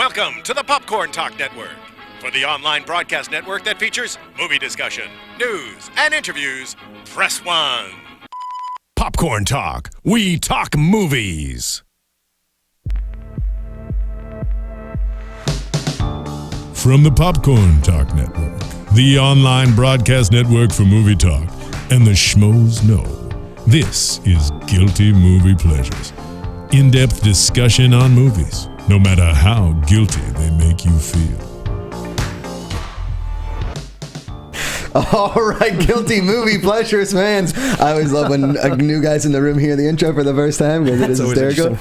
Welcome to the Popcorn Talk Network. For the online broadcast network that features movie discussion, news, and interviews, press 1. Popcorn Talk. We talk movies. From the Popcorn Talk Network, the online broadcast network for movie talk, and the schmoes know, this is Guilty Movie Pleasures. In-depth discussion on movies, no matter how guilty they make you feel. All right, Guilty Movie Pleasures fans. I always love when new guys in the room hear the intro for the first time because it is hysterical.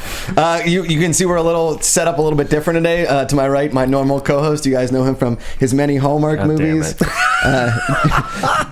You can see we're a little set up a little bit different today. To my right, my normal co-host. You guys know him from his many Hallmark movies.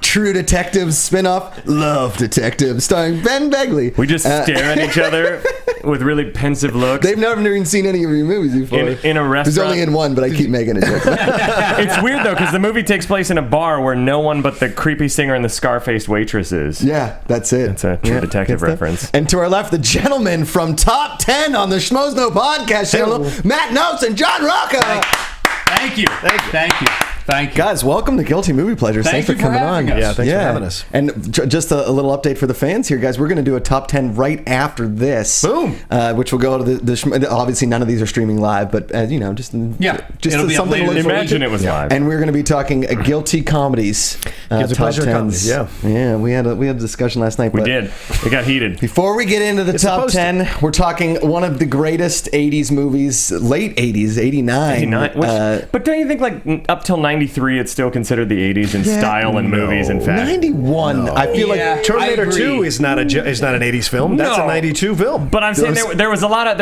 True Detective spinoff, Love Detective, starring Ben Begley. We just stare at each other with really pensive looks. They've never even seen any of your movies before. In a restaurant. There's only in one, but I keep making it. It's weird though because the movie takes place in a bar where no one but the creepy singer and the scar-faced waitress is. Yeah, that's it. It's a True Detective reference. And to our left, the gentleman from Top 10 on the Schmoes Know podcast channel, Matt Knost and John Rocha. Thank you. Guys, welcome to Guilty Movie Pleasures. Thanks for coming on. Us. Yeah, thanks for having us. And just a little update for the fans here, guys. We're going to do a top 10 right after this. Boom. Which will go to the obviously none of these are streaming live, but just it'll be something to look forward Imagine to. it was live. And we're going to be talking guilty comedies. Guilty pleasure comedies, yeah. Yeah, we had a discussion last night. We did. It got heated. Before we get into the top 10, we're talking one of the greatest 80s movies, late 80s, 89. But don't you think like up till 93 it's still considered the 80s in style and movies and fashion? 91. No. I feel like Terminator 2 is not an 80s film. That's a 92 film. But I'm saying there was a lot of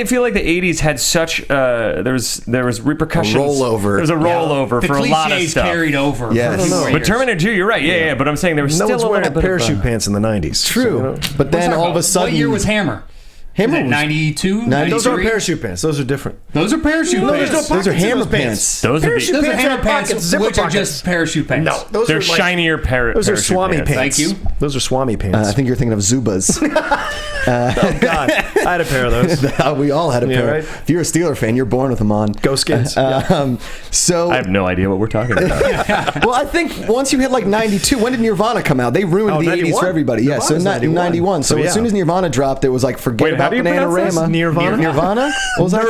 feel like the 80s had such there was repercussions. A rollover. There was a rollover for a lot of stuff. Carried over. Yes. But Terminator 2, you're right. Yeah. But I'm saying there was no still one's a wearing little bit parachute pants in the 90s. True. But then all of a sudden, what year was Hammer? Hammer was 92, 93? Those aren't parachute pants. Those are different. Those are parachute pants. Those are Hammer pants. Those are Hammer pants, which are just parachute pants. No, they're shinier Those are Swami pants. Thank you. Those are Swami pants. I think you're thinking of Zubas. Oh, God. I had a pair of those. We all had a pair. Right? If you're a Steeler fan, you're born with them on. Go Skins. So I have no idea what we're talking about. well, I think once you hit like 92, when did Nirvana come out? They ruined the 91? 80s for everybody. Yeah, so 91. So as soon as Nirvana dropped, it was like forget about Bananarama. Nirvana? What was that?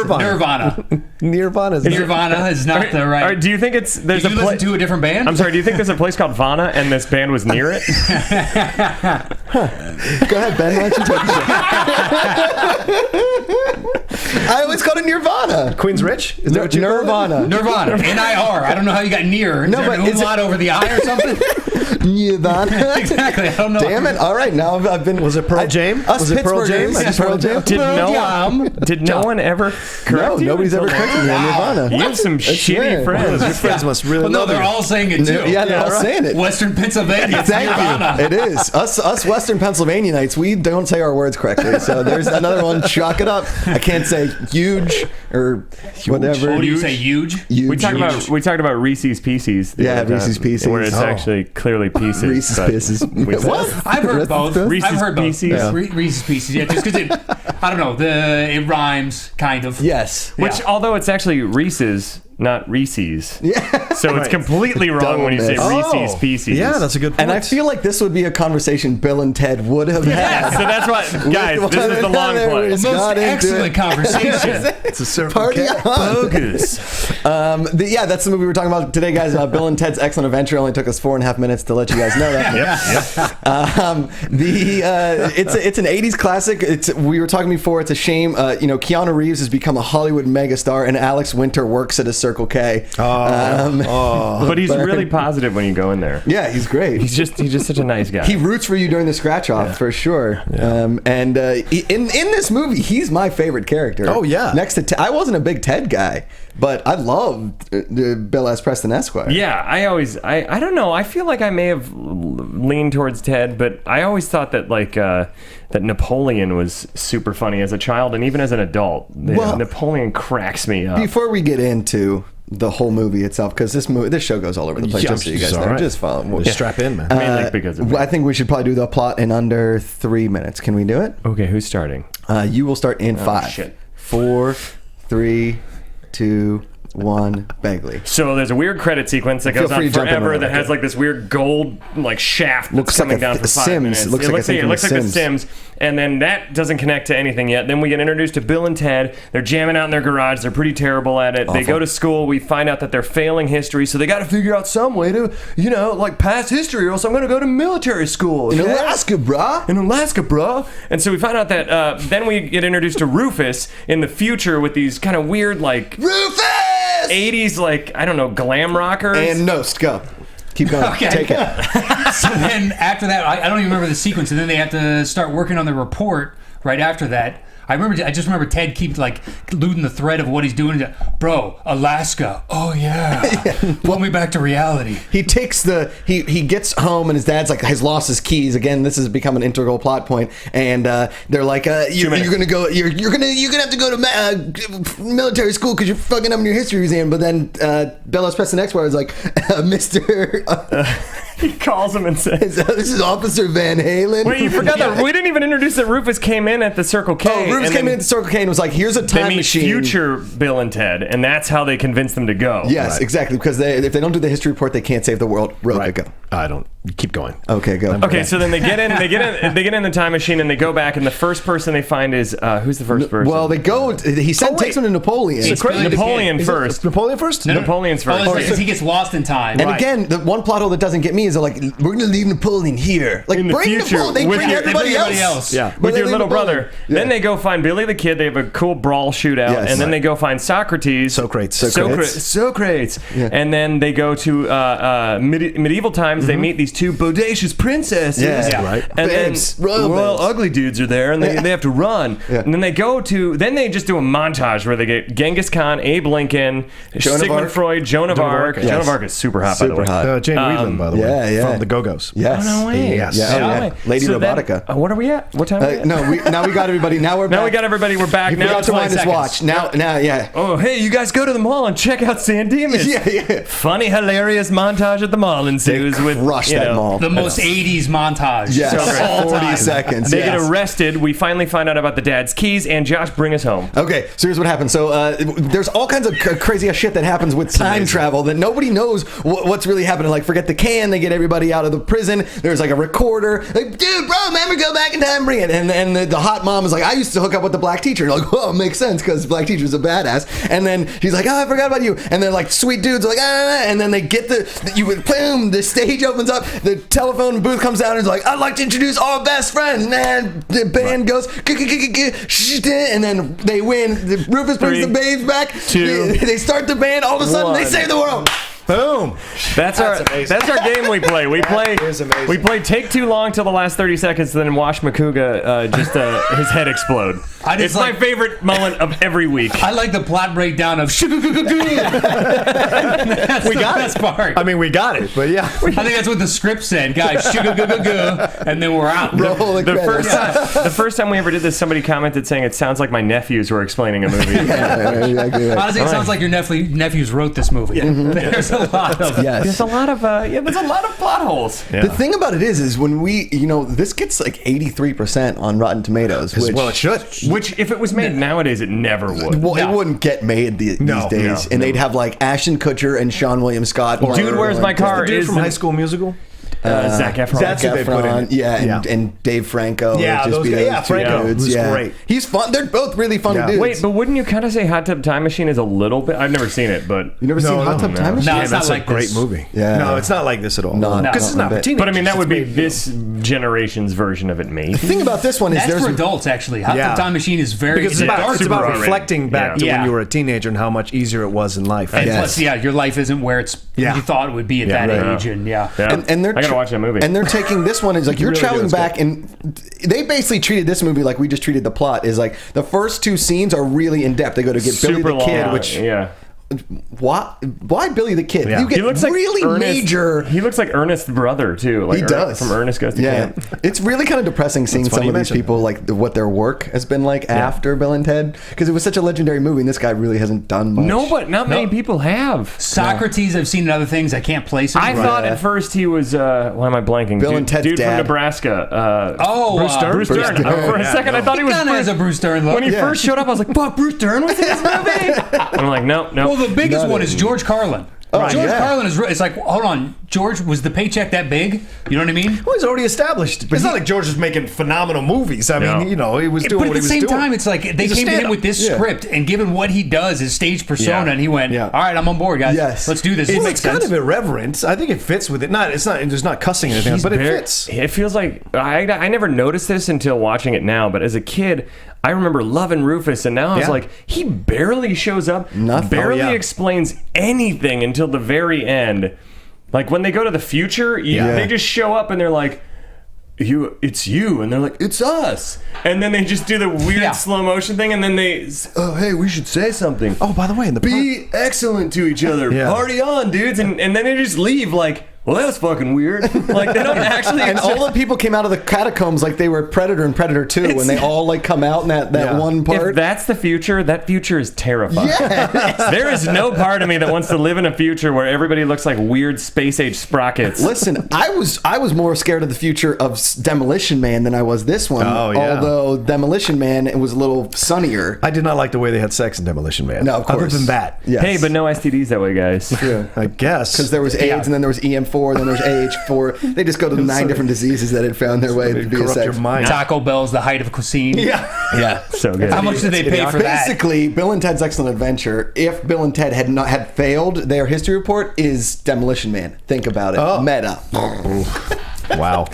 Nirvana is not the right. Do you think it's there's Did you listen to a different band? I'm sorry. Do you think there's a place called Vana and this band was near it? Go ahead, Ben. Why don't you take it? I always called it Nirvana. Queen's Rich? Is that what Nirvana. Nirvana. N-I-R. I don't know how you got near. Is there an umlaut over the I or something? Nirvana. Exactly. I don't know. Damn it. All right. Now I've been. Was it Pearl Jam? Was it Pearl Jam? Pearl Jam? Did no one ever correct you? Nobody's ever corrected me on Nirvana. You have some shitty friends. Your friends must really love they're all saying it too. Yeah, they're all saying it. Western Pennsylvania. Thank Nirvana. you. It is. Us Western Pennsylvanianites, we don't say our words correctly. So there's another one. Chalk it up. I can't say huge or whatever. What do you say? Huge? Huge. We talked about Reese's Pieces. Yeah, Reese's Pieces. Where it's actually clearly pieces. Reese's Pieces. What? I've heard both. Reese's I've heard both. Pieces. Yeah. Reese's Pieces. Yeah, just because I don't know. It rhymes kind of. Yes. Which, although it's actually Reese's, not Reese's. Yeah. So it's completely wrong when you say Reese's Pieces. Yeah, that's a good point. And I feel like this would be a conversation Bill and Ted would have had. So that's what, guys, this is the long play. Most excellent conversation. It's a surf Party on. Bogus. That's the movie we're talking about today, guys. Bill and Ted's Excellent Adventure. Only took us 4.5 minutes to let you guys know that. It's an 80s classic. We were talking before. It's a shame. Keanu Reeves has become a Hollywood megastar, and Alex Winter works at a Circle K. But he's really positive when you go in there. Yeah, he's great. He's just such a nice guy. He roots for you during the scratch off for sure. Yeah. In this movie, he's my favorite character. Oh yeah. Next to I wasn't a big Ted guy, but I loved Bill S. Preston Esquire. Yeah, I don't know. I feel like I may have leaned towards Ted, but I always thought that that Napoleon was super funny as a child and even as an adult. Napoleon cracks me up. Before we get into the whole movie itself, because this show goes all over the place, just so you guys know. Right. Just follow. Strap in, man. Mainly because of me. I think we should probably do the plot in under 3 minutes. Can we do it? Okay, who's starting? You will start in 5. Shit. 4, 3, 2, 1, Begley. So there's a weird credit sequence that goes Feel free on to jump in forever on that that. has like this weird gold like shaft that's Looks like coming a down for 5 Sims. minutes. It looks like a thing it from looks The like The Sims. Sims, and then that doesn't connect to anything yet. Then we get introduced to Bill and Ted. They're jamming out in their garage. They're pretty terrible at it. They go to school. We find out that they're failing history, so they got to figure out some way to, like pass history, or else I'm going to go to military school. In okay? Alaska, brah. In Alaska, bro. And so we find out that then we get introduced to Rufus in the future with these kind of weird like Rufus! 80s like I don't know glam rockers. And Knost, go. Keep going. Okay. Take it. So then after that, I don't even remember the sequence, and then they have to start working on the report right after that. I just remember Ted keeps like losing the thread of what he's doing. Bro, Alaska. Oh yeah. Pull me back to reality. He takes he gets home and his dad's like has lost his keys again. This has become an integral plot point, and they're like, you're gonna have to go to military school because you're fucking up in your history museum. But then Bellows Press the next word is like, Mister. He calls him and says, "This is Officer Van Halen." "Wait, you forgot that we didn't even introduce that Rufus came in at the Circle K." Oh, Rufus came in at the Circle K and was like, "Here's a They time meet machine." future Bill and Ted, and that's how they convince them to go. Yes, exactly. Because if they don't do the history report, they can't save the world. Rocha, go. I don't. Keep going. Okay, go. Okay, so then they get in the time machine and they go back, and the first person they find is who's the first person? Well, they go. He takes them to Napoleon. It's Billy the Napoleon Kid. first. Napoleon first? No. Napoleon's first. Oh, because he gets lost in time. And again, the one plot hole that doesn't get me is they're like, we're going to leave Napoleon here. Like, In the bring future, Napoleon. They with bring your- everybody they bring everybody else. else. Yeah. But with they your leave little Napoleon. brother. Yeah. Then they go find Billy the Kid. They have a cool brawl shootout, Yes. and then they go find Socrates. Socrates. Yeah. And then they go to medieval times. They meet these two bodacious princesses. Yeah. Right. And Babes, then royal babes. ugly dudes are there, and they have to run. Yeah. And then they just do a montage where they get Genghis Khan, Abe Lincoln, Joan of Sigmund Arc. Freud, Joan of Arc. Yes. Joan of Arc is super hot, by the Super way. hot. Jane Whelan, by the way. Yeah. From the Go-Go's. Yes. Oh, no way. Yes. Yeah, No yeah. way. Lady So then- Robotica. what are we at? What time are we at? No, now we got everybody. Now we're back. Now we got everybody. We're back. You Now forgot it's to 20 wind his seconds. watch. Now, yeah. Oh, hey, you guys go to the mall and check out San Dimas. Yeah. Funny, hilarious montage at the mall ensues with Crush that mall. The most 80s montage. Yes. of all 40 time. seconds. They yes. get arrested. We finally find out about the dad's keys, and Josh, bring us home. Okay, so here's what happens. So there's all kinds of crazy ass shit that happens with time travel that nobody knows what's really happening. Like, forget the can, they get everybody out of the prison. There's like a recorder. Like, dude, bro, remember, go back in time, bring it. And the hot mom is like, I used to hook up with the black teacher. And like, oh, makes sense because black teacher's a badass. And then she's like, oh, I forgot about you. And then like sweet dudes are like, and then they get boom, the stage opens up, the telephone booth comes down and is like, I'd like to introduce our best friend. And then the band goes, and then they win. Rufus brings the babes back. 2, They start the band. All of a sudden, they 1. save the world. Boom. That's our game we play. We is amazing. We play take too long till the last 30 seconds, then Wash Macuga his head explode. It's my favorite moment of every week. I like the plot breakdown of That's We the got best it. part. I mean, we got it, but yeah. I think that's what the script said, guys. And then we're out. Roll the credits. The first time we ever did this, somebody commented saying it sounds like my nephews were explaining a movie. Exactly right. Honestly, it sounds like your nephews wrote this movie. There's a lot of Yes. There's a lot of plot holes. The thing about it is when we, this gets like 83% on Rotten Tomatoes. Which, Well, it should. Which, if it was made nowadays, it never would. Well, No. it wouldn't get made these days, and they'd have like Ashton Kutcher and Sean William Scott. Dude, where's my car? Dude Is from the- High School Musical? Zac Efron. That's who they put in it. And Dave Franco. Yeah, It'd just those be guys. those Yeah, two Franco dudes. was great. He's fun. They're both really funny Yeah. dudes. Wait, but wouldn't you kind of say Hot Tub Time Machine is a little bit? I've never seen it, but you never seen Hot Tub Time Machine? No, it's That's not a like great this. movie. Yeah. No, it's not like this at all. No, Because it's not for teenagers. I mean that would be It's this generation's version of it. Made. The thing about this one is That's there's for adults, actually. Hot Yeah. Tub Time Machine is very because it's dark. about R-rated. reflecting back to Yeah. when you were a teenager and how much easier it was in life. And Yes. plus, your life isn't where you thought it would be at that right. age, and Yeah. and they're I gotta watch that movie. And they're taking this one is like you're really traveling good, back, and they basically treated this movie like we just treated the plot. Is like the first two scenes are really in depth. They go to get Billy Super the Kid, long. which yeah. why Billy the Kid? Yeah. You get He looks like really Ernest, major. He looks like Ernest's brother too. Like He does. From Ernest Goes to Camp. It's really kind of depressing seeing That's funny some of you these mentioned people like what their work has been like after Bill and Ted, because it was such a legendary movie, and this guy really hasn't done much. No, but not many people have. Socrates, I've seen in other things. I can't place him. I thought at first he was. Why am I blanking? Bill and Ted's dude dad. from Nebraska. Bruce Dern. Bruce Dern. Bruce Dern. For a second, I thought he was. Kind of has a Bruce Dern look. When he first showed up, I was like, "Fuck, Bruce Dern was in this movie." And I'm like, no. Well, the biggest one is George Carlin. George yeah. Carlin is. It's like, hold on, George, was the paycheck that big? You know what I mean? Well, he's already established. It's not like George was making phenomenal movies. I mean, he was doing But at what the he was same doing. time, it's like they He's a came to him stand-up. with this script, and given what he does, his stage persona, Yeah. and he went, Yeah. "All right, I'm on board, guys. Yes. Let's do this." It's, It makes kind sense. of irreverent. I think it fits with it. There's not cussing or anything, but it fits. It feels like I never noticed this until watching it now. But as a kid, I remember loving Rufus, and now I was Yeah. like, he barely shows up, Nothing. barely Oh, yeah. explains anything until the very end. Like when they go to the future, they just show up and they're like, it's you, and they're like, it's us, and then they just do the weird slow motion thing, and then they, oh hey, we should say something. Oh, by the way, in the Be excellent to each other. Yeah. Party on, dudes, and then they just leave like, well, that was fucking weird. Like they don't actually. And all the people came out of the catacombs like they were Predator and Predator 2 when they all like come out in that one part. If that's the future, that future is terrifying. There is no part of me that wants to live in a future where everybody looks like weird space age sprockets. Listen, I was more scared of the future of Demolition Man than I was this one. Oh, yeah. Although Demolition Man, it was a little sunnier. I did not like the way they had sex in Demolition Man. No, of course. Other than that, Yes. Hey, but no STDs that way, guys. I guess Because there was AIDS and then there was EM4 and then there's AH4. They just go to 9 different diseases that had found their way to be a corrupt sex. your mind. Taco Bell's the height of cuisine. Yeah. So good. How much did they pay for that? Basically, Bill and Ted's Excellent Adventure, if Bill and Ted had failed, their history report is Demolition Man. Think about it. Oh. Meta. Wow.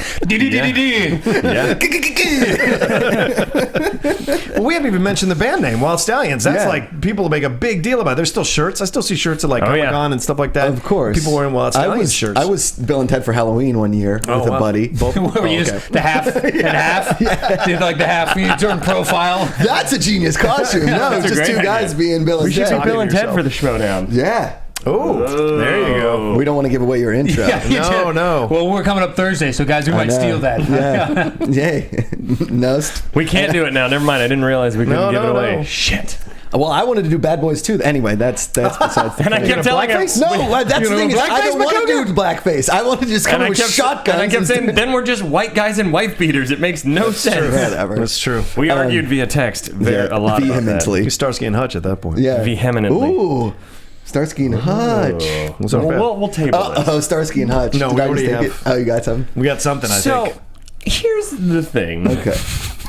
Well, we haven't even mentioned the band name, Wild Stallions. That's Yeah. like people make a big deal about it. There's still shirts. I still see shirts at like Oh, yeah. Comic-Con and stuff like that. Of course. People wearing Wild Stallions shirts. I was Bill and Ted for Halloween one year with a wow. buddy. Both- Where you just the half and half. Did like the half you turn profile. That's a genius costume. No, That's a just great 2 guys idea. being Bill and We should Ted. be Bill and Ted yourself. for the Schmodown. Yeah. Oh, there you go. We don't want to give away your intro. Yeah, you No, did. no. Well, we're coming up Thursday, so guys, we might know. steal that. Yeah. Yay. Nost. We can't do it now. Never mind. I didn't realize we couldn't No, give it no, away. no. Shit. Well, I wanted to do Bad Boys too. Anyway, that's besides the And I point. kept telling him. No, that's the thing. Is I don't want to Macuga? do blackface. I want to just come And in I with kept shotguns. and I kept saying, instead. then we're just white guys in wife beaters. It makes no sense. Whatever. That's true. We argued via text a lot vehemently. You Starsky and Hutch at that point. Yeah. Vehemently. Ooh. Starsky and Hutch. What's our bet? We'll table this. Oh, Starsky and Hutch. No, Did we I already mistake have- it? Oh, you got something? We got something, I So, think. here's the thing. Okay.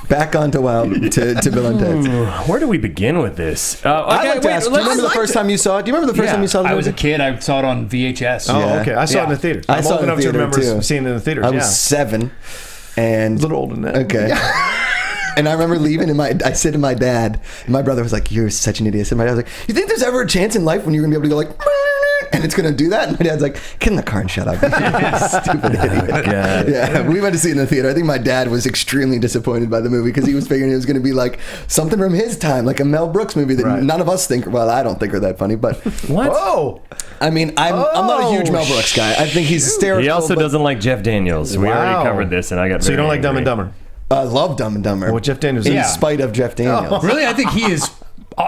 Back onto Wild to Bill and Ted's. Where do we begin with this? I'd like to ask, do you remember the first time you saw it? Do you remember the first time you saw the I was a movie? kid. I saw it on VHS. Oh, Yeah. okay. I saw it in the Yeah. theater. I I'm saw old it in enough to theater, remember too. seeing it in the theaters. I was 7. And a little older than that. Okay. And I remember leaving, and I said to my dad, and my brother was like, "You're such an idiot." And my dad was like, "You think there's ever a chance in life when you're gonna be able to go like, and it's gonna do that?" And my dad's like, "Get in the car and shut up, you stupid idiot." God. Yeah, we went to see it in the theater. I think my dad was extremely disappointed by the movie because he was figuring it was gonna be like something from his time, like a Mel Brooks movie that Right. none of us think. Well, I don't think are that funny, but What? Oh, I mean, I'm not a huge Mel Brooks guy. I think he's hysterical. He also but doesn't like Jeff Daniels. We Wow. already covered this, and I got so you very don't like Dumb and angry. Dumber? I love Dumb and Dumber. Well, Jeff Daniels in is. spite of Jeff Daniels. Really, I think he is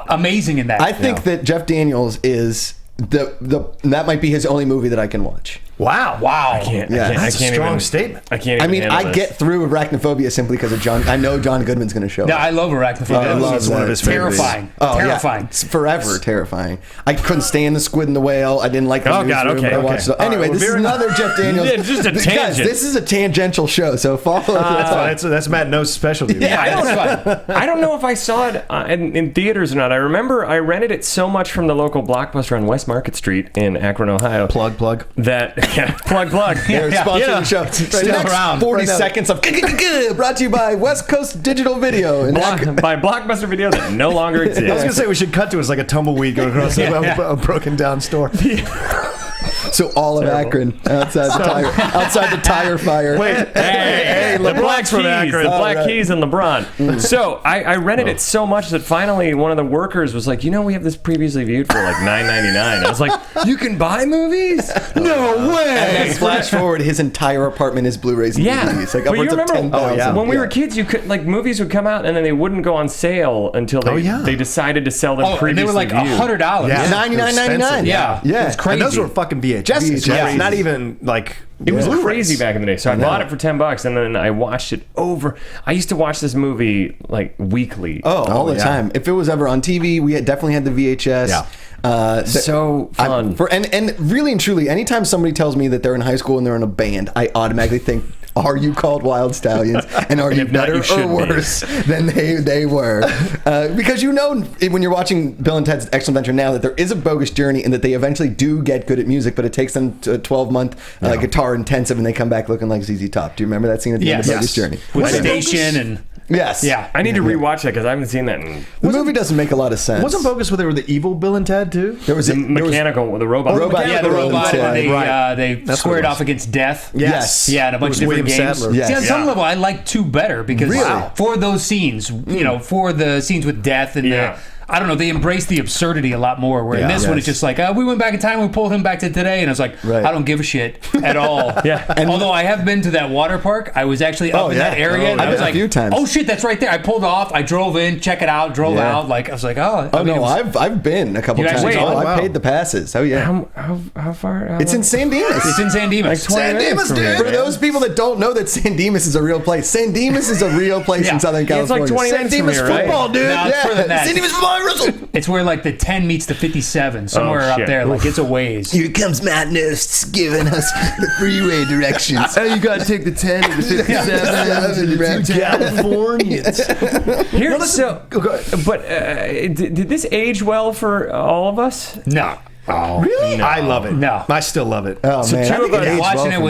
amazing in that. I think that Jeff Daniels is that might be his only movie that I can watch. Wow. Wow. I can't. Yeah. I can't, That's I can't a strong even, statement. I can't. Even I mean, handle I this. get through Arachnophobia simply because of John. I know John Goodman's going to show. Yeah, up. I love Arachnophobia. I love That's one of that. his favorites. Terrifying. Oh, Terrifying. Yeah. It's forever terrifying. I couldn't stand the Squid and the Whale. I didn't like the Oh, God, Newsroom, okay, but I okay. watched it. All right, Anyway, well, this is very- another Jeff Daniels. Yeah, just a Guys, tangent. this is a tangential show, so follow. That's Matt No's specialty. Yeah, that's fun. I don't know if I saw it in theaters or not. I remember I rented it so much from the local Blockbuster on West Market Street in Akron, Ohio. Plug. That plug. They're sponsoring Yeah. the show. Still Next around. 40 Right now. seconds of brought to you by West Coast Digital Video. And By Blockbuster Video that no longer I was exists. gonna say we should cut to it's like a tumbleweed going across a broken down store. So all of Akron outside the tire fire. Wait, hey, the Black Keys, the Black Keys and LeBron. So I rented it so much that finally one of the workers was like, we have this previously viewed for like $9.99. I was like, you can buy movies? No way! And then flash forward, his entire apartment is Blu-rays and DVDs. Like upwards of 10,000. When we were kids, you could movies would come out and then they wouldn't go on sale until they decided to sell them previously. And they were like $100. Yeah. $99.99. Yeah. It's crazy. And those were fucking VHS. Yeah. Not even like. It was crazy back in the day. So I bought it for $10 and then I watched it over. I used to watch this movie like weekly. All the time. If it was ever on TV, we definitely had the VHS. Yeah. So fun. And really and truly, anytime somebody tells me that they're in high school and they're in a band, I automatically think, are you called Wild Stallions? And are you better or worse than they were? Because when you're watching Bill and Ted's Excellent Adventure now that there is a bogus journey and that they eventually do get good at music, but it takes them to a 12-month guitar intensive and they come back looking like ZZ Top. Do you remember that scene at the end of Bogus Journey? With Station and... Yes. Yeah. I need to rewatch that because I haven't seen that in... The movie doesn't make a lot of sense. Wasn't Bogus where they were the evil Bill and Ted too? There was the robot. Yeah, the robot. And they squared off against death. Yes. Yeah, and a bunch of different games. Yes. See, on some level, I like 2 better because for those scenes, for the scenes with death and I don't know, they embrace the absurdity a lot more. Where in this one, it's just like, we went back in time, we pulled him back to today, and I was like, I don't give a shit at all. And although I have been to that water park, I was actually up in that area, and I was like, a few times. Oh shit, that's right there. I pulled off, I drove in, check it out, drove out. Like I was like, I've been a couple times. I paid the passes. Oh yeah. How far? It's in San Dimas. It's in San Dimas. Like 20 minutes, dude. For those people that don't know that San Dimas is a real place, San Dimas is a real place in Southern California. It's like 20 minutes from here, football, dude. No, it's further than that. San Dimas football, Russell. It's where like the 10 meets the 57, somewhere up there. Like it's a ways. Here comes Matt Knost giving us the freeway directions. Oh, you got to take the 10 and the 57 and the 2 Californians. But did this age well for all of us? No. Oh, really? No. I love it. No, I still love it. Oh so man,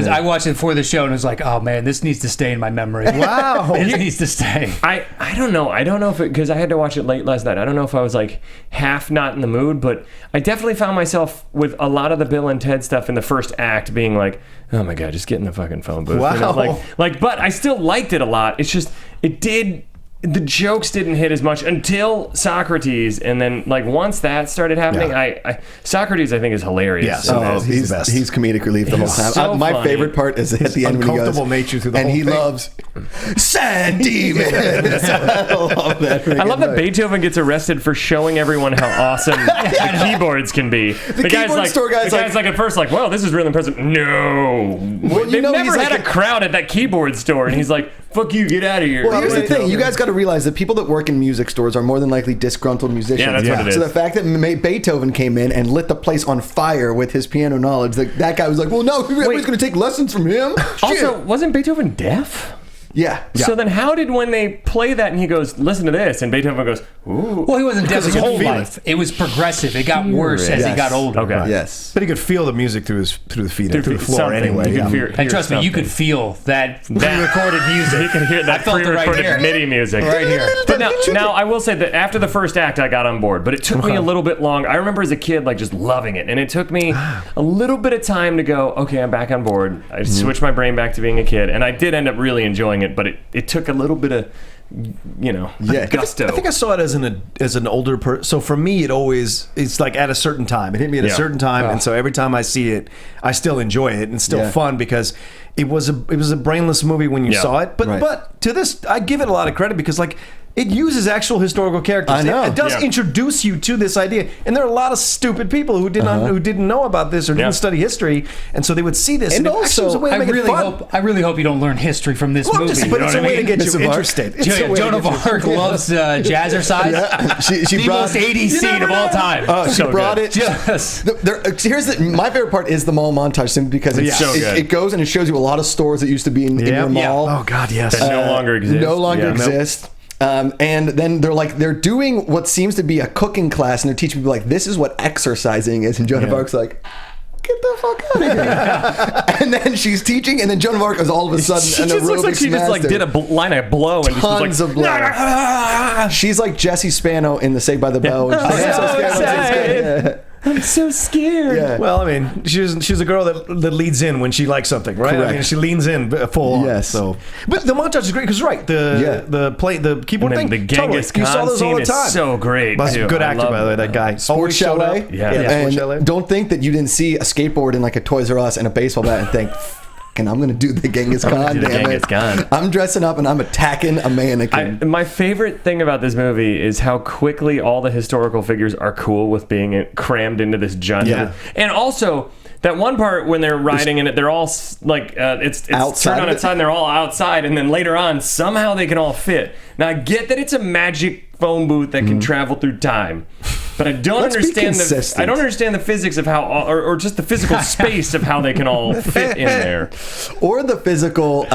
I watched it for the show and was like, oh man, this needs to stay in my memory. Wow, this needs to stay. I don't know if it, because I had to watch it late last night. I don't know if I was like half not in the mood, but I definitely found myself with a lot of the Bill and Ted stuff in the first act being like, oh my god, just get in the fucking phone booth. Wow. But I still liked it a lot. It's just the jokes didn't hit as much until Socrates, and then like once that started happening, Socrates I think is hilarious. Yes. He's comedic relief the whole time. So my favorite part is at the end when he goes, nature through the and whole he thing. loves San Dimas. I love that. I love that Beethoven gets arrested for showing everyone how awesome the keyboards can be. The keyboard store guy's like at first like, well, this is really impressive. No, they've never had a crowd at that keyboard store, and he's like, fuck you, get out of here. Well, here's the thing. You guys got to realize that people that work in music stores are more than likely disgruntled musicians. Yeah, that's what it is. So the fact that Beethoven came in and lit the place on fire with his piano knowledge, that guy was like, well, no, everybody's going to take lessons from him. Also, wasn't Beethoven deaf? Yeah. So then how did when they play that and he goes, listen to this, and Beethoven goes, ooh. Well, he wasn't deaf his whole life. It was progressive. It got worse as he got older. Okay. Right. Yes. But he could feel the music through the feet and through the floor anyway. And trust me, you could feel that pre-recorded music. You can hear that pre-recorded MIDI music. Right here. But now I will say that after the first act, I got on board. But it took me a little bit long. I remember as a kid, like just loving it. And it took me a little bit of time to go, okay, I'm back on board. I switched my brain back to being a kid. And I did end up really enjoying it. But it took a little bit of, gusto. I think I saw it as an older person. So for me, it's like at a certain time. It hit me at a certain time, and so every time I see it, I still enjoy it and it's still fun because it was a brainless movie when you saw it. But to this, I give it a lot of credit because like. It uses actual historical characters. I know. It does introduce you to this idea, and there are a lot of stupid people who didn't know about this or didn't study history, and so they would see this. And also, was a way to make it fun. I really hope you don't learn history from this movie. But it's a way to get you interested. Joan of Arc loves Jazzercise. Yeah. She the brought, most 80s scene of all time. She brought it. My favorite part is the mall montage simply because it goes and it shows you a lot of stores that used to be in your mall. Oh God, yes. That no longer exist. No longer exist. And then they're doing what seems to be a cooking class, and they're teaching people like, this is what exercising is. And Joan of Arc's like, get the fuck out of here. And then she's teaching, and then Joan of Arc is all of a sudden an aerobics just looks like she just like did a line of blow and tons of blow. She's like Jessie Spano in the Saved by the Bell. I'm so excited. I'm so scared. Yeah. Well, I mean, she's a girl that leads in when she likes something, right? Correct. I mean, she leans in full on. Yes. So, but the montage is great because the keyboard And then thing. the Genghis totally. You saw Khan those all scene the time. is so great. That's a too. good I actor, love by the way. That guy. Sports Always showed Chalet. up. Yeah. Sports And Chalet. don't think that you didn't see a skateboard in like a Toys R Us and a baseball bat and think, and I'm going to do the Genghis Khan. do the damn Genghis it. Khan. I'm dressing up and I'm attacking a mannequin. My favorite thing about this movie is how quickly all the historical figures are cool with being crammed into this giant. Yeah. And also, that one part when they're riding in it, they're all like, it's Outside turned on of its side and they're all outside. And then later on, somehow they can all fit. Now, I get that it's a magic phone booth that can travel through time. But I don't Let's be consistent. I don't understand the physics of how, or just the physical space of how they can all fit in there. Or the physical,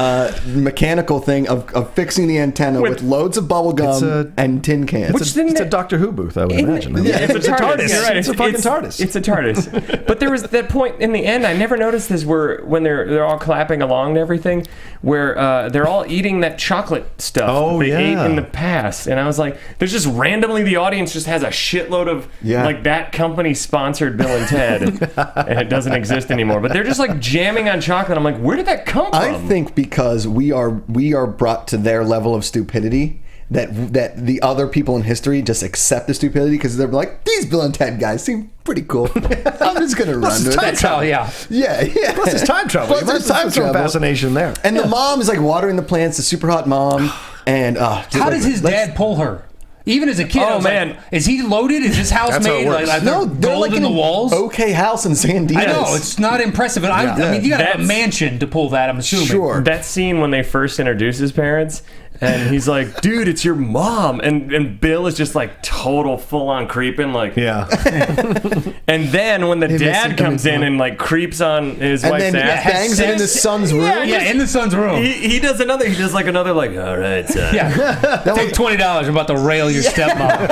mechanical thing of fixing the antenna with loads of bubble gum and tin cans. It's a Doctor Who booth, I would imagine. It's a TARDIS. You're right. It's a fucking TARDIS. It's a TARDIS. But there was that point in the end. I never noticed this, where when they're all clapping along and everything, where they're all eating that chocolate stuff they ate in the past, and I was like, there's just randomly the audience just has a shitload of like that company sponsored Bill and Ted, and it doesn't exist anymore. But they're just like jamming on chocolate. I'm like, where did that come from? I think because we are brought to their level of stupidity that the other people in history just accept the stupidity because they're like, these Bill and Ted guys seem pretty cool. I'm just gonna run with it. Yeah. Yeah. Plus it's time travel. Plus There's it's time time travel travel. fascination there. And the mom is like watering the plants, the super hot mom. And How does his dad pull her? Even as a kid, I was like, is he loaded? Is his house That's how it made works. like No, they're gold like in the walls? Okay house in San Diego. I know, it's not impressive. And I mean, you gotta have a mansion to pull that, I'm assuming. Sure. That scene when they first introduce his parents, and he's like, dude, it's your mom. And Bill is just like total full on creeping. Like, Yeah. And then when the dad comes in and like creeps on his And wife's then ass, bangs it in the son's room. Yeah, in the son's room. he does another, all right, son. Yeah. Take $20. I'm about to rail your stepmom.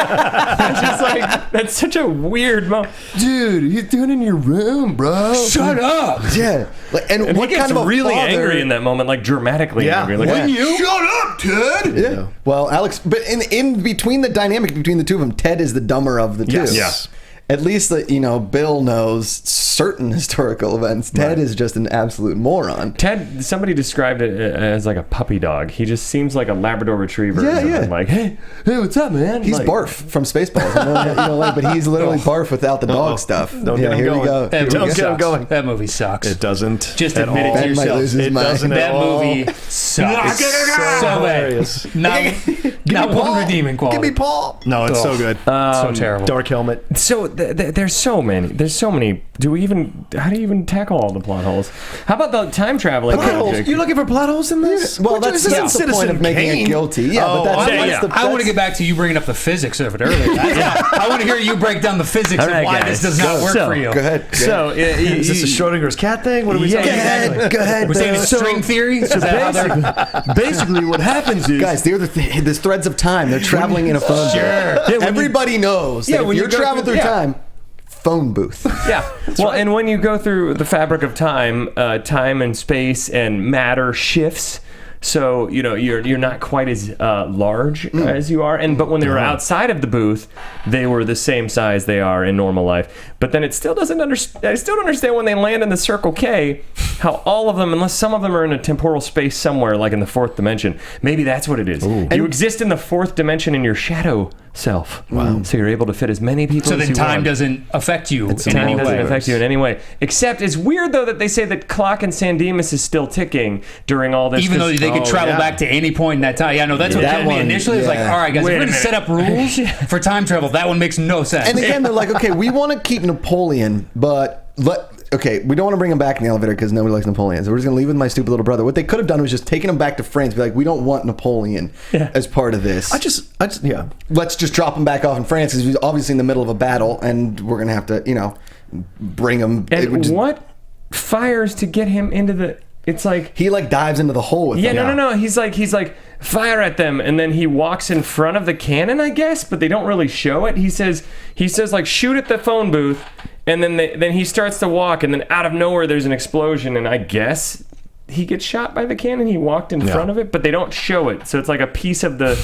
It's just like, that's such a weird moment. Dude, you doing in your room, bro? Shut up. Yeah. Like, and what He gets kind of a really father- angry in that moment, like dramatically angry. Like, Yeah. you? Shut up, Ted. Yeah. Well, Alex, but in between the dynamic between the two of them, Ted is the dumber of the two. Yes. Yeah. At least Bill knows certain historical events. Ted is just an absolute moron. Ted, somebody described it as like a puppy dog. He just seems like a Labrador Retriever. Yeah, or something. yeah. Like, hey, what's up, man? He's like, Barf from Spaceballs. But he's literally Barf without the dog stuff. Don't get him here we going. go. That Don't movie get him sucks. going. That movie sucks. It doesn't. Just at admit it all. to Ben might yourself. lose his It mind. doesn't That at all. movie sucks. So hilarious. bad. Not one redeeming quality. Give me Paul. No, it's so good. So terrible. Dark helmet. So there's so many. There's so many. How do you even tackle all the plot holes? How about the time traveling? project? You're looking for plot holes in this? Well, that's the Citizen point of making Kane. it guilty. Yeah, Oh, but that's I want to get back to you bringing up the physics of it earlier. I want to hear you break down the physics All right, of why guys. this does not work So, for you. Go ahead. So Is this a Schrodinger's cat thing? What are we Yeah, talking exactly. Go ahead. We're saying it's Bill. string theory. Is that how they're- basically what happens is Guys, there's threads of time. They're traveling in a phone booth. Everybody knows that when if you you're go traveling through- through time, phone booth. and when you go through the fabric of time, time and space and matter shifts. So you're not quite as large as you are, but when they were outside of the booth, they were the same size they are in normal life. But then it still doesn't I still don't understand when they land in the Circle K, how all of them, unless some of them are in a temporal space somewhere, like in the fourth dimension, maybe that's what it is. You exist in the fourth dimension in your shadow self. Wow! So you're able to fit as many people. So as then you time want. doesn't affect you in any Time doesn't way. affect you in any way. Except it's weird though that they say that clock in San Dimas is still ticking during all this. Even though they could travel back to any point in that time. Yeah, no, that's what That did me one, initially. It's like, yeah. all right, guys, Wait if we're a going to set up rules for time travel, that one makes no sense. And again, they're like, okay, we want to keep Napoleon, but we don't want to bring him back in the elevator because nobody likes Napoleon. So we're just going to leave with my stupid little brother. What they could have done was just taken him back to France. Be like, we don't want Napoleon as part of this. I just Let's just drop him back off in France because he's obviously in the middle of a battle, and we're going to have to, bring him. And what fires to get him into the? It's like He dives into the hole with them. no. He's like fire at them, and then he walks in front of the cannon, I guess, but they don't really show it. He says like shoot at the phone booth, and then he starts to walk, and then out of nowhere there's an explosion, and I guess he gets shot by the cannon. He walked in front of it, but they don't show it, so it's like a piece of the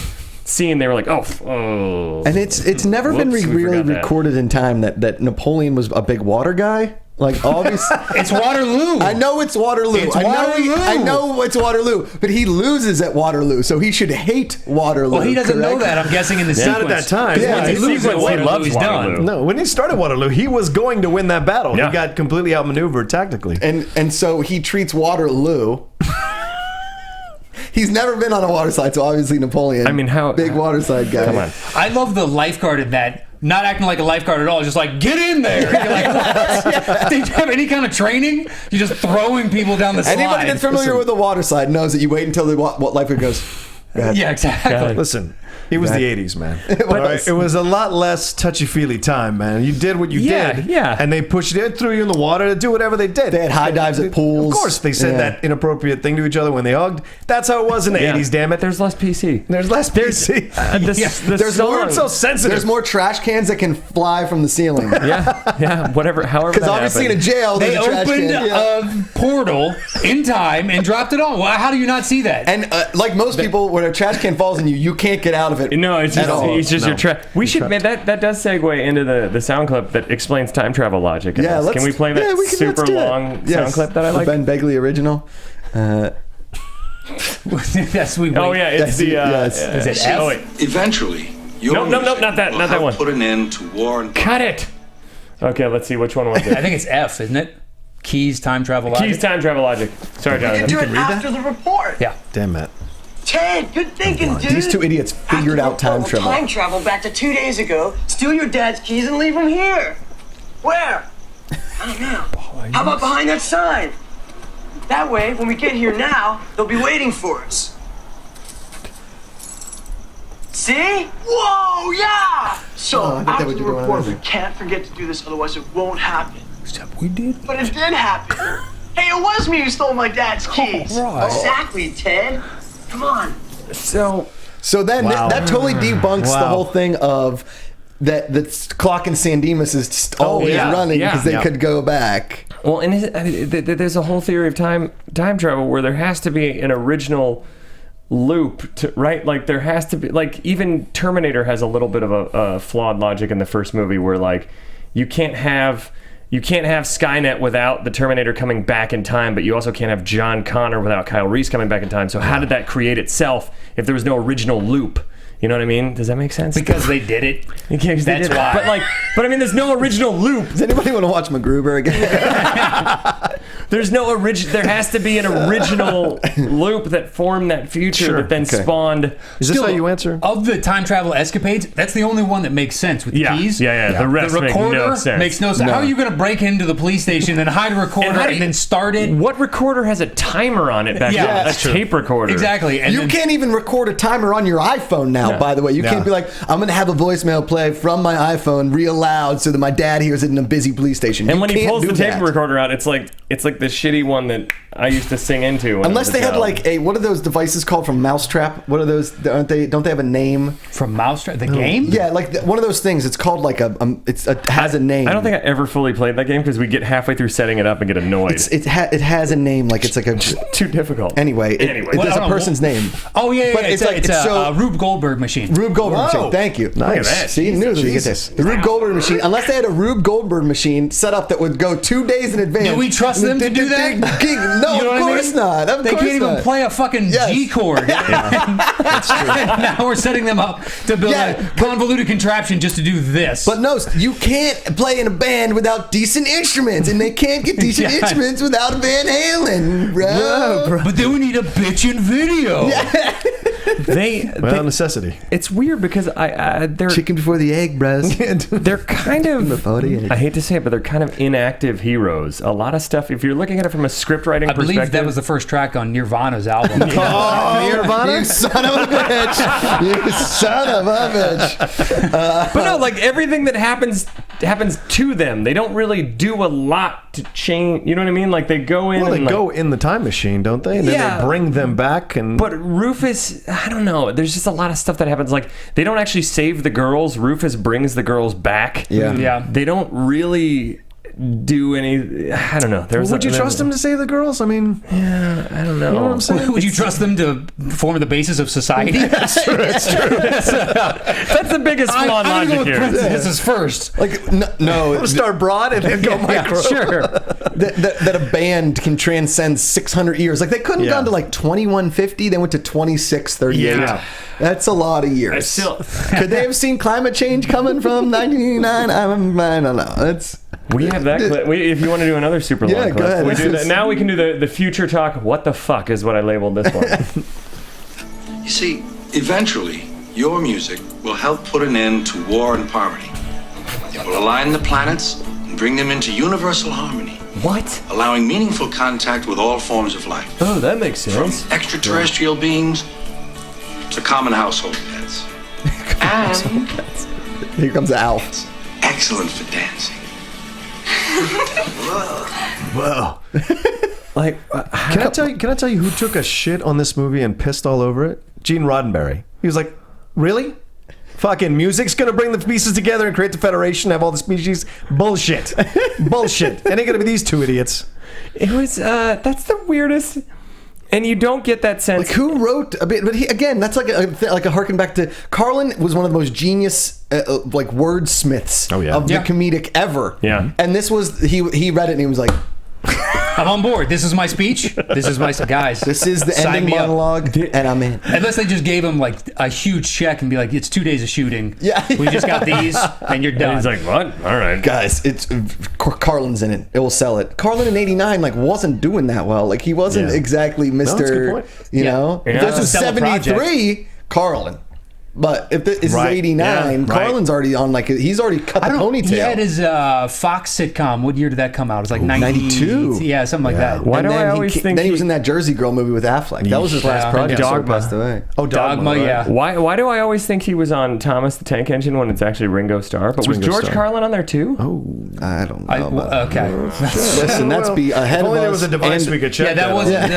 scene, they were like, oh. And it's never been Whoops, we really forgot that. recorded in time that Napoleon was a big water guy. Like, obviously, It's Waterloo. I know it's Waterloo. It's I Waterloo. know it's Waterloo, but he loses at Waterloo, so he should hate Waterloo. Well, he doesn't know correct? that. I'm guessing in the sequence. Not at that time. Yeah, Once he he loses at sequence, he Waterloo, loves he's Waterloo. done. No, when he started Waterloo, he was going to win that battle. Yeah. He got completely outmaneuvered tactically. And so he treats Waterloo. He's never been on a waterside, so obviously Napoleon. I mean, how- big waterside guy. Come on. I love the lifeguard in that. Not acting like a lifeguard at all, just like, get in there. You're like, what? Did you have any kind of training? You're just throwing people down the slide. Anybody that's familiar with the waterside knows that you wait until the what lifeguard goes. Go ahead. Yeah, exactly. Listen, it was the 80s, man. It All right? was. It was a lot less touchy-feely time, man. You did what you did. Yeah. And they pushed you, threw you in the water to do whatever they did. They had high dives at pools. Of course, they said Yeah. that inappropriate thing to each other when they hugged. That's how it was in the 80s, damn it. There's less PC. There's less PC. The There's song, more so sensitive. There's more trash cans that can fly from the ceiling. yeah, whatever, however Because that obviously in a happened. jail, They there's a trash opened can. Yeah. a portal in time and dropped it on. Well, how do you not see that? And like most people, when a trash can falls on you, you can't get out of it. No, it's at just, all. it's just your trap. We should, man, that does segue into the sound clip that explains time travel logic. in Yeah, this. Can we play that let's super do it. long Yes. sound clip that I The like? Ben Begley original. Yes, we wait. Oh yeah, it's the. yes. Is it F? Oh wait, Eventually, your No, music not that will one. help put an end to war and cut it. Okay, let's see which one was I it. think it's F, isn't it? Keys, time travel logic. Keys, time travel logic. Sorry, Jonathan. Do it after the report. Yeah. Damn it. Ted, good thinking, dude. These two idiots figured out time travel. Time travel back to 2 days ago, steal your dad's keys and leave them here. Where? I don't know. How about behind that sign? That way, when we get here now, they'll be waiting for us. See? Whoa, yeah! So, I think that after what the you're doing report, is- we can't forget to do this, otherwise it won't happen. Except we did. But it did happen. Hey, it was me who stole my dad's keys. right. Exactly, Ted. Come on. So So Wow. that totally debunks the Wow. whole thing of that the clock in San Dimas is just always yeah, running yeah. because they Yeah. could go back. well, and there's a whole theory of time travel where there has to be an original loop to, right? Like there has to be, like, even Terminator has a little bit of a flawed logic in the first movie where, like, you can't have Skynet without the Terminator coming back in time, but you also can't have John Connor without Kyle Reese coming back in time. So how did that create itself if there was no original loop? You know what I mean? Does that make sense? Because they did it. That's That's why. But I mean, there's no original loop. Does anybody want to watch MacGruber again? There's no original. There has to be an original loop that formed that future Sure. that then Okay. spawned. Is this how you answer? Of the time travel escapades, that's the only one that makes sense with the Yeah, keys. yeah. The rest the make recorder no sense. makes no sense. How are you going to break into the police station and hide a recorder how do and, you- then start it? What recorder has a timer on it back Yeah, then? A that's true. tape recorder. Exactly. And You then- can't even record a timer on your iPhone now, Yeah. by the way. You Yeah. can't be like, I'm going to have a voicemail play from my iPhone real loud so that my dad hears it in a busy police station. And You when he can't pulls do the tape that. recorder out, it's like the shitty one that I used to sing into. when I Unless was they a had child. like what are those devices called from Mousetrap? What are those? Don't they have a name? From Mousetrap, the game? Yeah, like one of those things. It's called like has a name. I don't think I ever fully played that game because we get halfway through setting it up and get annoyed. it has a name. Like it's like a too difficult. anyway. Anyway. There's Well, a person's name. Oh, yeah, But it's like- it's it's a so- Rube Goldberg machine. Rube Goldberg Whoa. machine. Thank you. Nice. that. See, knew that we get this. The Rube Goldberg machine. Unless they had a Rube Goldberg machine set up that would go 2 days in advance. Do we trust them to do that? No, You know of what I course mean? not. Of They course can't even not. play a fucking Yes. G chord. Now we're setting them up to build Yeah, a convoluted contraption just to do this. But no, you can't play in a band without decent instruments, and they can't get decent Yeah. instruments without a Van Halen, bro. But then we need a bitchin' video. Well, necessity. It's weird because they're Chicken before the egg, bros. they're kind of, Before the egg. I hate to say it, but they're kind of inactive heroes. A lot of stuff, if you're looking at it from a script writing I believe perspective. that was the first track on Nirvana's album. Nirvana? You son of a bitch. You son of a bitch. But no, like everything that happens to them. They don't really do a lot to change. You know what I mean? Like they go in. Well, they and, like, go in the time machine, don't they? And then Yeah. they bring them back. And But Rufus, I don't know. There's just a lot of stuff that happens. Like they don't actually save the girls. Rufus brings the girls back. Yeah. Yeah. They don't really do any. I don't know. Would you trust him to save the girls? I mean, yeah, I don't know. You know what I'm saying? Would you trust them to form the basis of society? That's true. That's the biggest flaw in I'm logic here. This is first. Like no, start broad and then go micro. Sure. that a band can transcend 600 years. Like they couldn't have gone to like 2150. They went to 2638. Yeah. That's a lot of years. Could they have seen climate change coming from 1989? I don't know. We have that clip. If you want to do another super long clip, go ahead. we do that. Now we can do the future talk. What the fuck is what I labeled this one. You see, eventually, your music will help put an end to war and poverty. It will align the planets and bring them into universal harmony. What? Allowing meaningful contact with all forms of life. Oh, that makes sense. From extraterrestrial beings to common household pets. And Here comes Alf. it's excellent for dancing. Whoa. Like, Can I tell you who took a shit on this movie and pissed all over it? Gene Roddenberry. He was like, really? Fucking music's gonna bring the pieces together and create the Federation, have all the species? Bullshit. Bullshit. It ain't gonna be these two idiots. it was. That's the weirdest. And you don't get that sense. Like who wrote a bit? But again, that's like a harken back to Carlin was one of the most genius like wordsmiths of the comedic ever. Yeah. And this was he read it and he was like, I'm on board. This is my speech. This is my guys. this is the sign ending me up. monologue, and I'm in. Unless they just gave him like a huge check and be like, it's 2 days of shooting. Yeah. We just got these and you're done. And he's like, what? All right. Guys, it's Carlin's in it. It will sell it. Carlin in '89 like wasn't doing that well. Like he wasn't exactly that's a good Mr. point. You know, Yeah. if this was Stellar '73, Carlin. But if this is Right. '89, Yeah, right. Carlin's already on like he's already cut the ponytail. He had his Fox sitcom. What year did that come out? It was like 92. Yeah, something like that. Why And do I then always think then he was in that Jersey Girl movie with Affleck? That was his last project. Dogma. before he passed away. Oh, Dogma, right? yeah. Why do I always think he was on Thomas the Tank Engine when it's actually Ringo Starr? But was Ringo George Starr. Carlin on there too? I don't know. about Okay. Listen, that's be ahead If of only us. there was a device and we could check Yeah, that wasn't.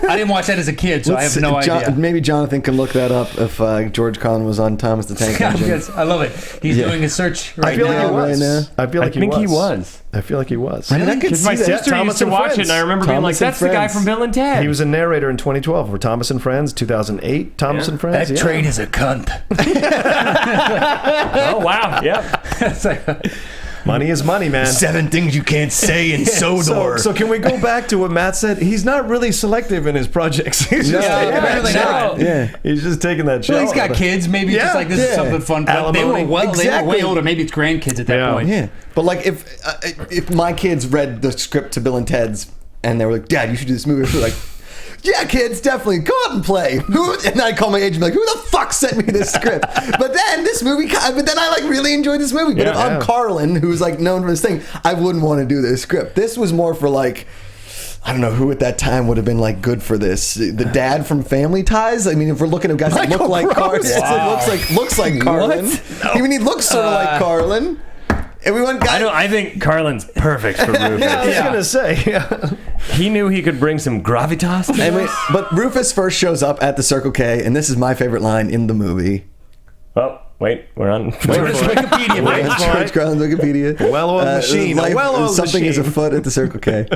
I didn't watch that as a kid, so I have no idea. Maybe Jonathan can look that up if George Carlin was on Thomas the Tank Engine. Yes, I love it. He's doing a search right I feel now. like he was. Right now. I feel like I think he was. I feel like he was. I mean, I could Because see my that. sister Thomas used to and watch Friends. it, and I remember being Thomas like, and "That's the guy Friends. from Bill and Ted." He was a narrator in 2012 for Thomas and Friends, 2008. Thomas and Friends. That train is a cunt. Oh wow, yep. It's like- Money is money, man. 7 things you can't say in Sodor. So can we go back to what Matt said? He's not really selective in his projects. He's just Yeah, taking that apparently shit. not. Yeah. He's just taking that shit. Well, he's got kids. Maybe it's just Yeah, like this is yeah. something fun. But they were Alimony. they were Exactly. way older. Maybe it's grandkids at that Yeah. point. Yeah, but like if my kids read the script to Bill and Ted's and they were like, "Dad, you should do this movie," I'd be like, "Yeah, kids, definitely go out and play." And I'd call my agent and be like, "Who the fuck sent me this script?" But then I like really enjoyed this movie. But if I'm Carlin, who's like known for this thing, I wouldn't want to do this script. This was more for like, I don't know who at that time would have been like good for this. The dad from Family Ties. I mean, if we're looking at guys that look like Carlin, looks like Carlin. I mean, he looks sort of like Carlin. And we went. I think Carlin's perfect for Rufus. Yeah, I was gonna say. Yeah. He knew he could bring some gravitas to this. But Rufus first shows up at the Circle K, and this is my favorite line in the movie. Oh, wait, we're on. Wikipedia, Wait right? for George it. Carlin's Wikipedia. Well-oiled machine. Life- Well-oiled something is machine. afoot at the Circle K.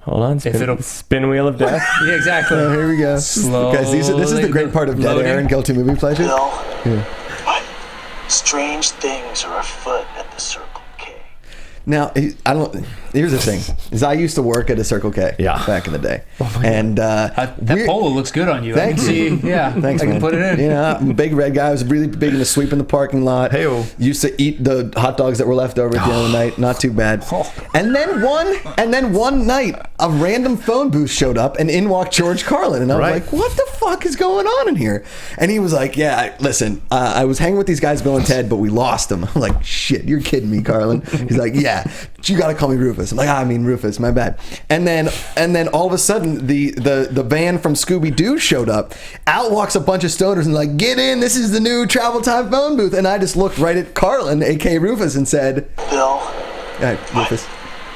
Hold on, spin wheel of death. Yeah, exactly. Oh, here we go. Guys, this is the great part of Dead Air and Guilty Movie Pleasure. Bill, what strange things are afoot at the Circle K? Now, here's the thing: is I used to work at a Circle K back in the day, and That polo looks good on you. I Thank can you. see. Yeah, Thanks, I can man. put it in. You know, I'm a big red guy. I was really big into sweeping the parking lot. Hey-o. Used to eat the hot dogs that were left over at the end of the night. Not too bad. And then one night, a random phone booth showed up, and in walked George Carlin, and I was Right. like, "What the fuck is going on in here?" And he was like, "Yeah, listen, I was hanging with these guys, Bill and Ted, but we lost them." I'm like, "Shit, you're kidding me, Carlin?" He's like, "Yeah, you got to call me Rufus." I'm like, "I mean Rufus, my bad." And then all of a sudden, the van from Scooby Doo showed up. Out walks a bunch of stoners and like, "Get in! This is the new Travel Time phone booth." And I just looked right at Carlin, aka Rufus, and said, Bill, "Rufus."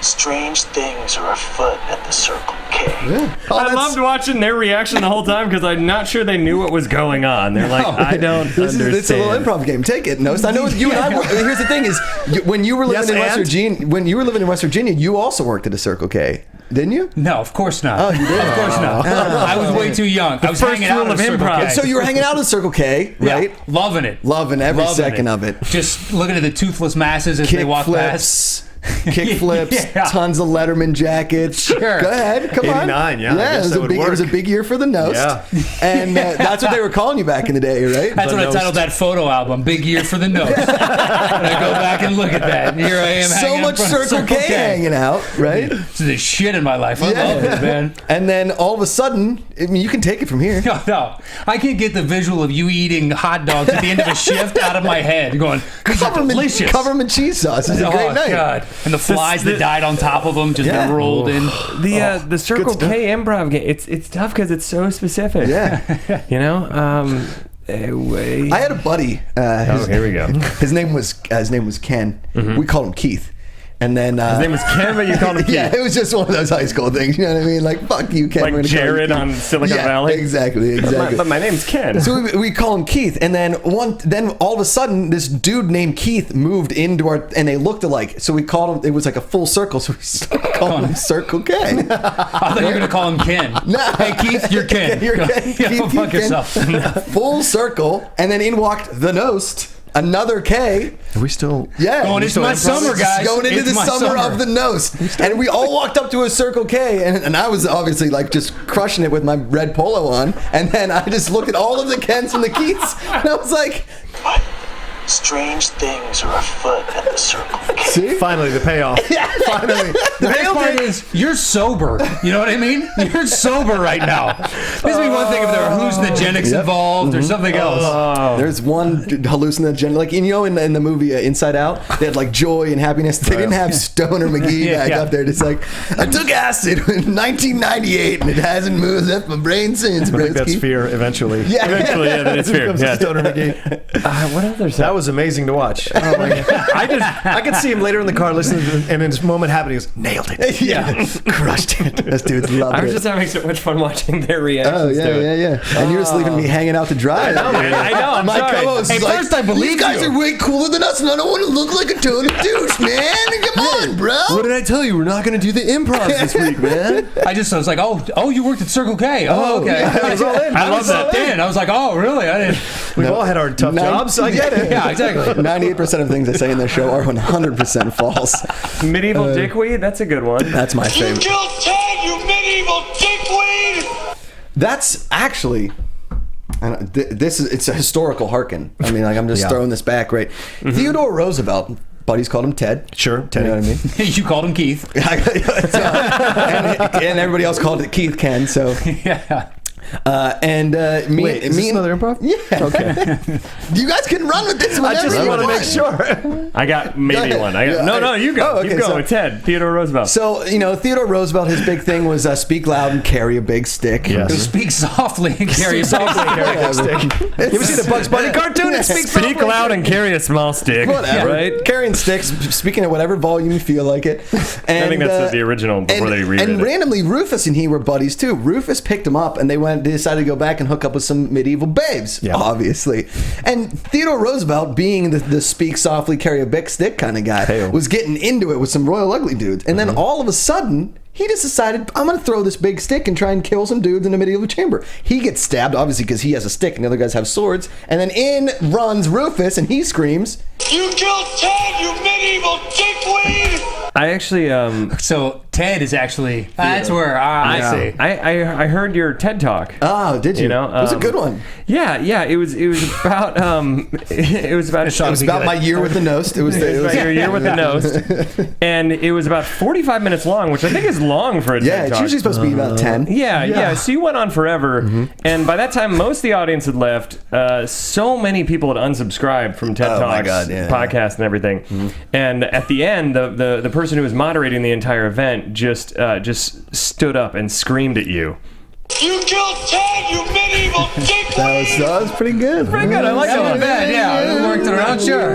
Strange things are afoot at the Circle K. Yeah. I loved watching their reaction the whole time because I'm not sure they knew what was going on. They're like, I don't understand. It's a little improv game. Take it, Knost. I know you and I. Here's the thing: is when you were living in West Virginia, you also worked at a Circle K, didn't you? No, of course not. Oh, you did? Of course not. I was way too young. I was first hanging out rule at of Circle improv. K. So you were hanging out at Circle K, right? Yeah, loving it. Loving every second of it. Just looking at the toothless masses as they walk past. Kick flips, Yeah. tons of Letterman jackets. Sure. Go ahead, come on. 89, yeah, I it guess was that a would big. It was a work. big year for the Knost. Yeah. And that's what they were calling you back in the day, right? That's what I titled that photo album, Big Year for the Nose. And I go back and look at that. And here I am So hanging much out in front of Circle K hanging out, right? This is the shit in my life. I love it, man. And then all of a sudden, I mean, you can take it from here. No. I can't get the visual of you eating hot dogs at the end of a shift out of my head. Going, these are delicious. Cover them in cheese sauce. It's a great night. God. And the flies that died on top of them just rolled in. The Circle K improv game. It's tough because it's so specific. Yeah. You know. I had a buddy. Here we go. His name was Ken. We called him Keith. And then His name was Ken, but you called him Keith. Yeah, it was just one of those high school things. You know what I mean? Like, fuck you, Ken. Like we're gonna call you Jared Keith. on Silicon Yeah, Valley. Exactly. But my name's Ken. So we call him Keith, and then all of a sudden, this dude named Keith moved into our, and they looked alike. So we called him. It was like a full circle. So we called him Circle K. I thought you were going to call him Ken. No. Hey, Keith, you're Ken. You're Ken. Yeah, Keith, go fuck Ken. yourself. Full circle, and then in walked the Knost. Another K. Are we still? Yeah. Going into my summer, guys. Going into It's the my summer of the Knost. And we all walked up to a Circle K, and I was obviously like just crushing it with my red polo on. And then I just looked at all of the Kens and the Keiths, and I was like, What? Strange things are afoot at the Circle K. see? Finally, the payoff. Finally. The best part is you're sober. You know what I mean? You're sober right now. This would be one thing if there were hallucinogenics involved or something else. There's one hallucinogen, like in the movie Inside Out, they had like joy and happiness. They didn't have Stoner McGee back up there, just like, I took acid in 1998 and it hasn't moved left my brain since. I think that's fear eventually. Yeah. Eventually, yeah, then it's fear. Yeah. Stoner McGee. What other That was amazing to watch. Oh my God. I could see him later in the car listening to it, and in this moment happening, he goes, nailed it. Yeah. Crushed it. This dude's loved I was it. just having so much fun watching their reactions to it. Yeah. And you're just leaving me hanging out to dry. I know, I'm My sorry. co-host Hey, is like, first I believe these guys you. are way cooler than us, and I don't want to look like a total douche, man. Come on, bro. What did I tell you? We're not going to do the improv this week, man. I was like, oh, you worked at Circle K. Oh, okay. yeah, I was all in. I love that. I was like, oh, really? I didn't. We've all had our tough jobs. I get it. Yeah, exactly. 98% of things I say in this show are 100% false. Medieval dickweed, that's a good one. That's my favorite. killed Ted, you medieval dickweed! That's actually. It's a historical Harkin. I mean, like I'm just throwing this back, right? Theodore Roosevelt, buddies called him Ted. Sure, Teddy. You know what I mean? You called him Keith. and everybody else called it Keith Ken. So Yeah. Wait, is this another improv? Yeah. Okay. You guys can run with this whenever I just you want to want. make sure. I got maybe one. No, you go. Oh, okay, Keep going. so- Ted, Theodore Roosevelt. So, Theodore Roosevelt, his big thing was speak loud and carry a big stick. Yes. Speak softly and carry softly softly. and carry a big stick. You ever seen the Bugs Bunny cartoon? It speaks Speak loud and carry a small stick. Whatever. Right? Carrying sticks, speaking at whatever volume you feel like it. And, I think that's the original before they rewrote And it. randomly, Rufus and he were buddies too. Rufus picked him up, and they decided to go back and hook up with some medieval babes, obviously. And Theodore Roosevelt, being the speak softly, carry a big stick kind of guy, was getting into it with some royal ugly dudes. And then all of a sudden, he just decided, I'm going to throw this big stick and try and kill some dudes in a medieval chamber. He gets stabbed, obviously, because he has a stick and the other guys have swords. And then in runs Rufus, and he screams, You killed Ted, you medieval dickweed! I actually, So Ted is actually. That's where I see. I heard your TED Talk. oh, did you? You know, it was a good one. Yeah. It was about it was about It was about my year with the Knost. It was about your year with the Knost, and it was about 45 minutes long, which I think is long for a TED Yeah, it's Talk. usually supposed to be about 10. Yeah. So you went on forever, and by that time, most of the audience had left. So many people had unsubscribed from TED Talks, podcast, and everything. And at the end, the person who was moderating the entire event just stood up and screamed at you. You killed Ted, you medieval dickweed! That was pretty good. Pretty good. I like That that wasn't bad. Yeah, it worked around. Sure.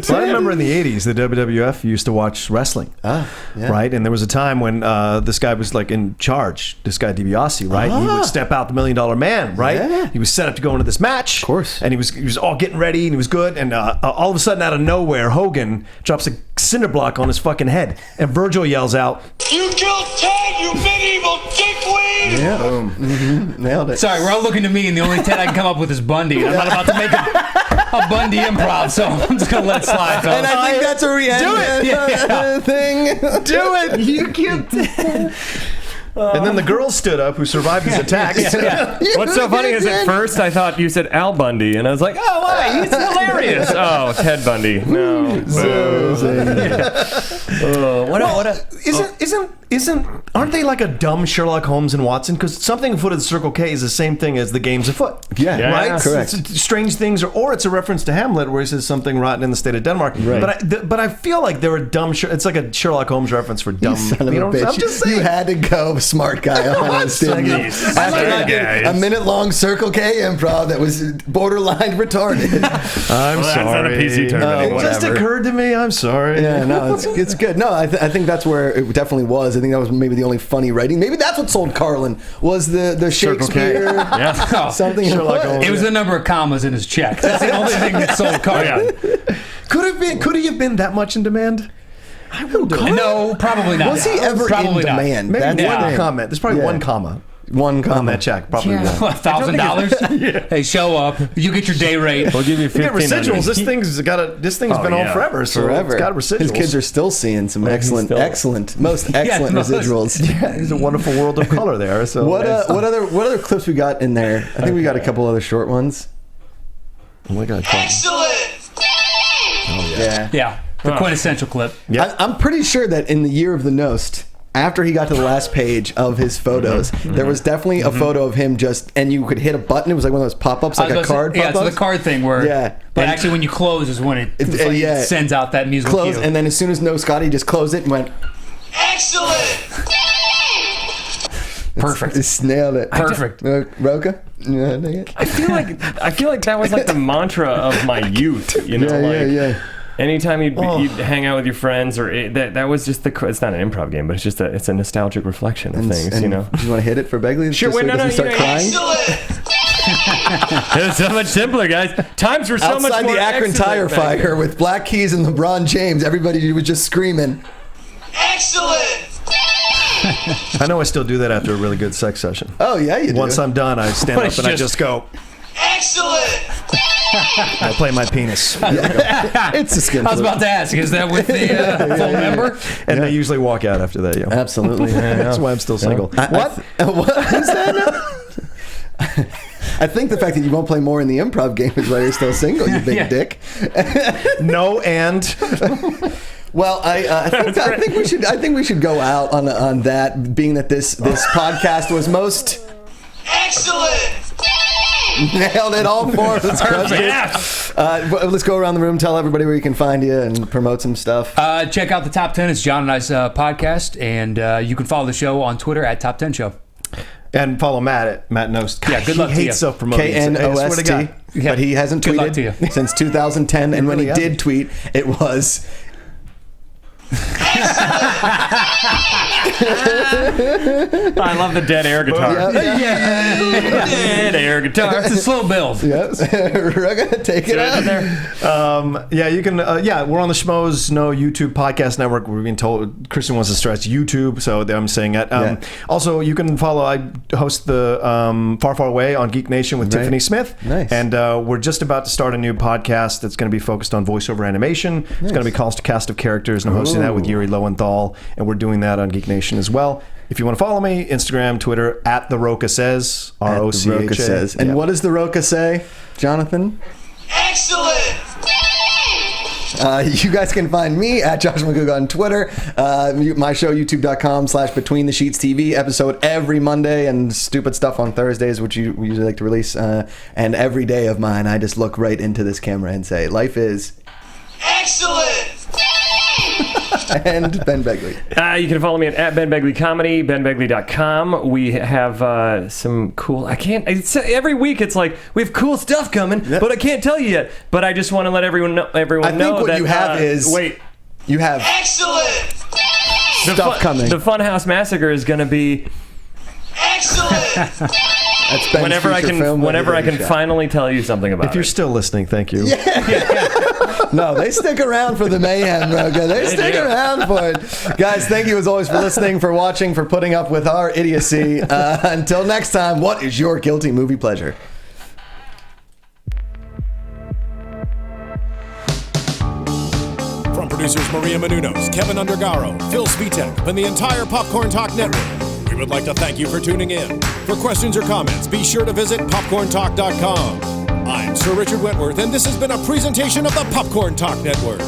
Well, I remember in the 80s, the WWF used to watch wrestling. Right? And there was a time when this guy was like in charge, this guy DiBiase, right? And he would step out the $1 Million Man, right? Yeah. He was set up to go into this match. Of course. And he was all getting ready and he was good. And all of a sudden, out of nowhere, Hogan drops a cinder block on his fucking head. And Virgil yells out, You killed Ted, you medieval dickweed! Yeah. Boom. Mm-hmm. Nailed it. Sorry, we're all looking to me, and the only Ted I can come up with is Bundy. And I'm not about to make a Bundy improv, so I'm just going to let it slide, fellas. And I think that's where we end Yeah. thing. do it! You killed Ted. And then the girl stood up who survived his attacks. What's so funny is at first I thought you said Al Bundy, and I was like, oh, why? He's hilarious. Oh, Ted Bundy. No. Aren't they like a dumb Sherlock Holmes and Watson? Because Something Afoot at the Circle K is the same thing as The Game's Afoot. Yeah, Right? correct. It's strange things, or it's a reference to Hamlet where he says something rotten in the state of Denmark. Right. But I feel like they're a dumb. It's like a Sherlock Holmes reference for dumb. You son of a know, bitch. I'm just saying. You had to go smart guy on us, didn't you? After I did a minute-long Circle K improv that was borderline retarded. I'm That's not a sorry. PC term anymore. It just occurred to me. I'm sorry. Yeah, no, it's good. No, I think that's where it definitely was. I think that was maybe the only funny writing. Maybe that's what sold Carlin was the Shakespeare something. Sherlock Holmes. It was the number of commas in his check. That's the only thing that sold Carlin. Could he have been that much in demand? I wonder. No, probably not. Was he ever Probably in not. demand? Maybe That's one the thing. comment. There's probably Yeah. one comma One on comment. that check. Probably one. $1,000. Hey, show up. You get your day rate. We'll give you You get 1,500. residuals. This thing's been on forever. So Forever. It's got residuals. His kids are still seeing some excellent residuals. Yeah, there's a wonderful world of color there. So What other clips we got in there? I think we got a couple other short ones. Oh my God! Excellent! Yeah. Yeah, the quintessential clip. I'm pretty sure that in the year of the Knost, after he got to the last page of his photos, there was definitely a photo of him and you could hit a button. It was like one of those pop-ups, like a card Yeah, pop-up. it's the card thing where. Yeah. But And- actually, when you close is when it sends out that musical Close, cue. and then as soon as No Scotty just closed it and went, Excellent! Perfect. Just nailed it. Perfect. Rocha? Yeah, take it. I feel like that was like the mantra of my youth. You know, Yeah. Anytime you'd hang out with your friends, or that was just it's not an improv game, but it's a nostalgic reflection of things. And You know. Do you want to hit it for Begley? Sure, Just wait, so he no, doesn't no, start crying? Excellent! It was so much simpler, guys. Times were so much Outside more the Akron excellent Tire back then. Fire with Black Keys and LeBron James, everybody was just screaming. Excellent! I know I still do that after a really good sex session. Oh, yeah, you do. Once I'm done, I stand up and I just go. Excellent! I play my penis, It's a skin I was flip. about to ask, is that with the full member? and they usually walk out after that. Yeah, Absolutely. that's why I'm still single. What is that now? I think the fact that you won't play more in the improv game is why you're still single, you big Yeah. dick. No, and Well, I think we should go out on that, being that this podcast was most Excellent! nailed it, all four of us. Let's go around the room, tell everybody where you can find you, and promote some stuff. Check out the Top 10. It's John and I's podcast, and you can follow the show on Twitter at Top 10 Show. and follow Matt at Matt Knost. Yeah, good luck he to hates you. self-promoting. Knost, but he hasn't Good luck to tweeted you. since 2010, and when he really did tweet, it was. I love the dead air guitar. Dead air guitar. It's a slow build. Yes, we're gonna take it out there. Yeah, you can. We're on the Schmoes No YouTube podcast network. We're being told Christian wants to stress YouTube, so I'm saying that. Also, you can follow. I host the Far Far Away on Geek Nation with Tiffany Smith. Nice. And we're just about to start a new podcast that's going to be focused on voiceover animation. It's going to be called Cast of Characters, and I'm hosting that with Yuri Lowenthal, and we're doing that on Geek Nation as well. If you want to follow me, Instagram, Twitter, at the Rocha Says, Rocha ROCHA. says. And what does the Rocha say, Jonathan? Excellent! You guys can find me at Josh Macuga on Twitter. My show, youtube.com/BetweenTheSheetsTV. Episode every Monday and stupid stuff on Thursdays, which we usually like to release. And every day of mine, I just look right into this camera and say, life is... Excellent! And Ben Begley. You can follow me at Ben Begley Comedy, benbegley.com. We have some cool... every week it's like, we have cool stuff coming, but I can't tell you yet. But I just want to let everyone know I think what that... you have is... Wait. You have... Excellent! Stuff coming. The Funhouse Massacre is going to be... Excellent! That's Ben's whenever I can finally tell you something about it. If you're still listening, thank you. No, they stick around for the mayhem, Rocha. They stick around for it. Guys, thank you as always for listening, for watching, for putting up with our idiocy. Until next time, what is your guilty movie pleasure? From producers Maria Menounos, Kevin Undergaro, Phil Svitek, and the entire Popcorn Talk Network, we would like to thank you for tuning in. For questions or comments, be sure to visit popcorntalk.com. I'm Sir Richard Wentworth, and this has been a presentation of the Popcorn Talk Network.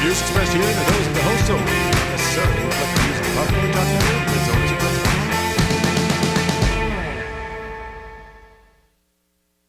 Views expressed here are those of the hosts only, necessarily reflect the views of the Popcorn Talk Network and its owners and